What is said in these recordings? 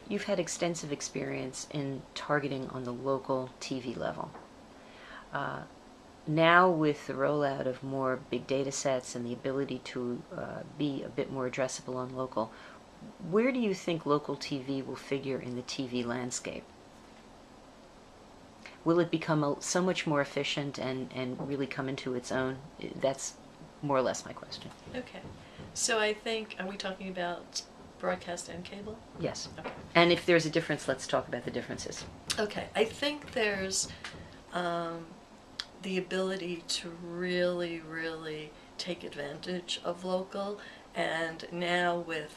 You've had extensive experience in targeting on the local TV level. Now with the rollout of more big data sets and the ability to be a bit more addressable on local, where do you think local TV will figure in the TV landscape? Will it become so much more efficient and really come into its own? That's more or less my question. Okay. So I think, are we talking about broadcast and cable? Yes. Okay. And if there's a difference, let's talk about the differences. Okay. I think there's the ability to really, really take advantage of local, and now with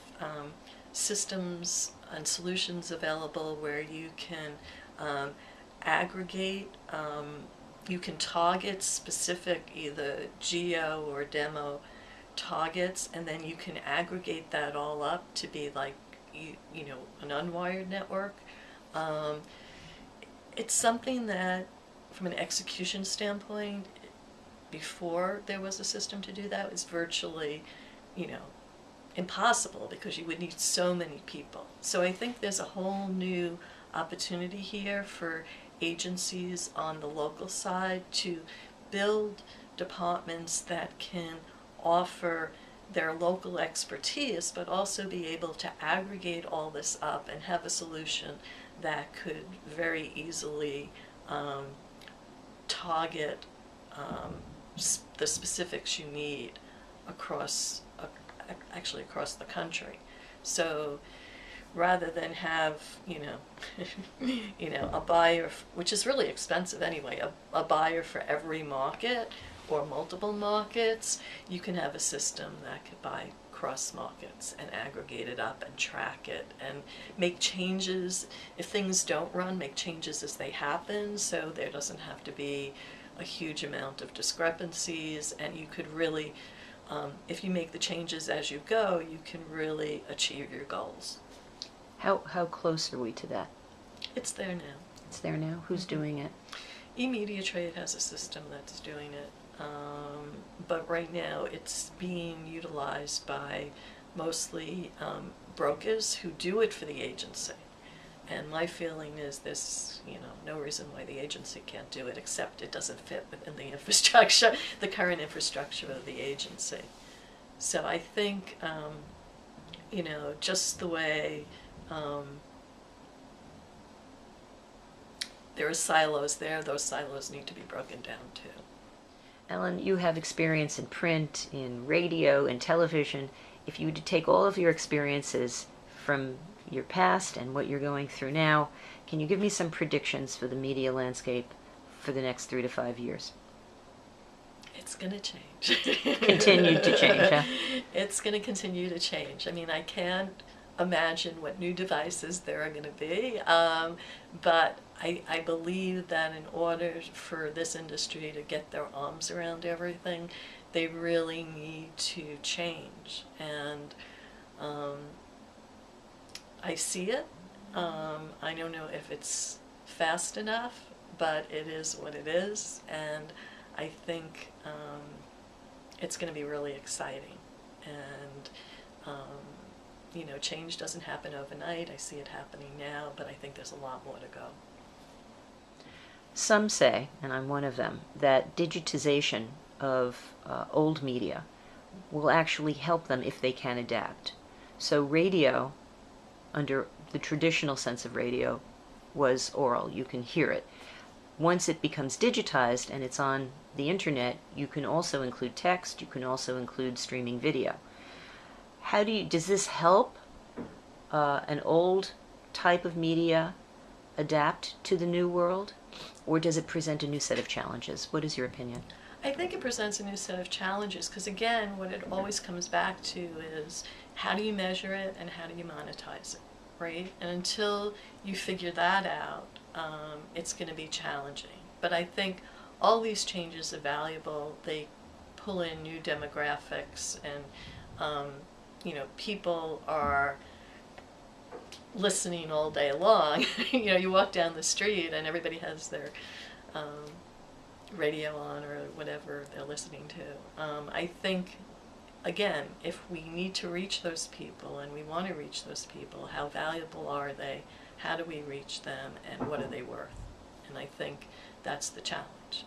systems and solutions available where you can aggregate, you can target specific either geo or demo targets, and then you can aggregate that all up to be like you know, an unwired network. It's something that from an execution standpoint, before there was a system to do that, was virtually, you know, impossible because you would need so many people. So I think there's a whole new opportunity here for agencies on the local side to build departments that can offer their local expertise, but also be able to aggregate all this up and have a solution that could very easily target the specifics you need across actually across the country. So rather than have, you know, a buyer, which is really expensive anyway, a buyer for every market or multiple markets, you can have a system that could buy cross markets and aggregate it up and track it and make changes. If things don't run, make changes as they happen, so there doesn't have to be a huge amount of discrepancies, and you could really, if you make the changes as you go, you can really achieve your goals. How close are we to that? It's there now. It's there now? Who's doing it? eMediaTrade has a system that's doing it, but right now it's being utilized by mostly brokers who do it for the agency. And my feeling is there's, you know, no reason why the agency can't do it, except it doesn't fit within the infrastructure, the current infrastructure of the agency. So I think, you know, just the way there are silos there, those silos need to be broken down too. Ellen, you have experience in print, in radio, in television. If you were to take all of your experiences from your past and what you're going through now, can you give me some predictions for the media landscape for the next 3 to 5 years? It's going to change. Continue to change, huh? It's going to continue to change. I mean, I can't imagine what new devices there are going to be, but I believe that in order for this industry to get their arms around everything, they really need to change. And I see it. I don't know if it's fast enough, but it is what it is, and I think it's going to be really exciting. And you know, change doesn't happen overnight. I see it happening now, but I think there's a lot more to go. Some say, and I'm one of them, that digitization of old media will actually help them if they can adapt. So radio, under the traditional sense of radio, was oral. You can hear it. Once it becomes digitized and it's on the internet, you can also include text, you can also include streaming video. Does this help an old type of media adapt to the new world, or does it present a new set of challenges? What is your opinion? I think it presents a new set of challenges because, again, what it always comes back to is how do you measure it and how do you monetize it, right? And until you figure that out, it's going to be challenging. But I think all these changes are valuable. They pull in new demographics, and you know, people are listening all day long. You know, you walk down the street and everybody has their radio on or whatever they're listening to. I think again, if we need to reach those people and we want to reach those people, how valuable are they? How do we reach them, and what are they worth? And I think that's the challenge.